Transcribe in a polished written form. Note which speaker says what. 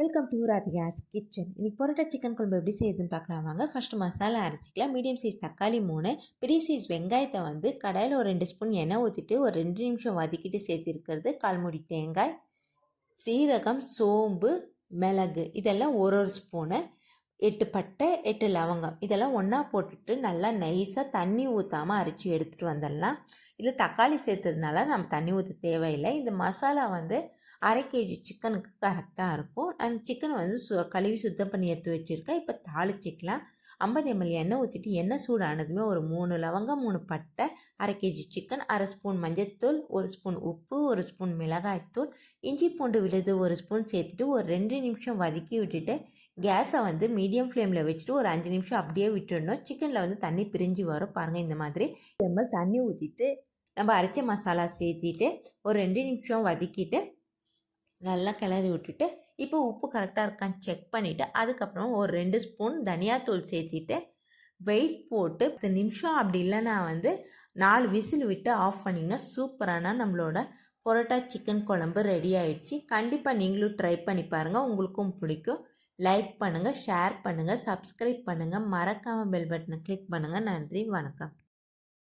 Speaker 1: Welcome to Radhika's kitchen. இன்னைக்கு parotta chicken குழம்பு எப்படி செய்யுதுன்னு பார்க்கலாம் வாங்க. ஃபஸ்ட்டு மசாலா அரைச்சிக்கலாம். மீடியம் சைஸ் தக்காளி 3, பெரிய சைஸ் வெங்காயத்தை வந்து கடாயில் ஒரு 2 ஸ்பூன் எண்ணெய் ஊற்றிட்டு ஒரு 2 நிமிஷம் வதக்கிட்டு சேர்த்திருக்கிறது. 1/4 மூடி தேங்காய், சீரகம், சோம்பு, மிளகு இதெல்லாம் ஒரு ஸ்பூனு, 8 பட்டை, 8 லவங்கம் இதெல்லாம் ஒன்றா போட்டுட்டு நல்லா நைஸாக தண்ணி ஊற்றாமல் அரைச்சி எடுத்துகிட்டு வந்துடலாம். இதில் தக்காளி சேர்த்ததுனால நம்ம தண்ணி ஊற்ற தேவையில்லை. இந்த மசாலா வந்து 1/2 kg சிக்கனுக்கு கரெக்டாக இருக்கும். அந்த சிக்கனை வந்து கழுவி சுத்தம் பண்ணி எடுத்து வச்சுருக்கேன். இப்போ தாளிச்சிக்கலாம். 50 ml எண்ணெய் ஊற்றிட்டு எண்ணெய் சூடானதுமே ஒரு 3 லவங்கம், 3 பட்டை, 1/2 kg சிக்கன், 1/2 ஸ்பூன் மஞ்சள்தூள், 1 ஸ்பூன் உப்பு, 1 ஸ்பூன் மிளகாய்த்தூள், இஞ்சி பூண்டு விழுது 1 ஸ்பூன் சேர்த்துட்டு ஒரு 2 நிமிஷம் வதக்கி விட்டுட்டு கேஸை வந்து மீடியம் ஃப்ளேமில் வச்சுட்டு ஒரு 5 நிமிஷம் அப்படியே விட்டுடணும். சிக்கனில் வந்து தண்ணி பிரிஞ்சு வரும் பாருங்கள். இந்த மாதிரி ml தண்ணி ஊற்றிட்டு நம்ம அரைச்ச மசாலா சேர்த்திட்டு ஒரு 2 நிமிஷம் வதக்கிட்டு நல்லா கிளறி விட்டுட்டு இப்போ உப்பு கரெக்டாக இருக்கான்னு செக் பண்ணிவிட்டு அதுக்கப்புறம் ஒரு 2 ஸ்பூன் தனியாத்தூள் சேர்த்திட்டு வெயிட் போட்டு 10 நிமிஷம் அப்படி இல்லைன்னா வந்து 4 விசில் விட்டு ஆஃப் பண்ணிங்கன்னா சூப்பரான நம்மளோட பரோட்டா சிக்கன் குழம்பு ரெடி ஆயிடுச்சு. கண்டிப்பாக நீங்களும் ட்ரை பண்ணி பாருங்கள், உங்களுக்கும் பிடிக்கும். லைக் பண்ணுங்கள், ஷேர் பண்ணுங்கள், சப்ஸ்கிரைப் பண்ணுங்கள், மறக்காமல் பெல் பட்டனை கிளிக் பண்ணுங்கள். நன்றி, வணக்கம்.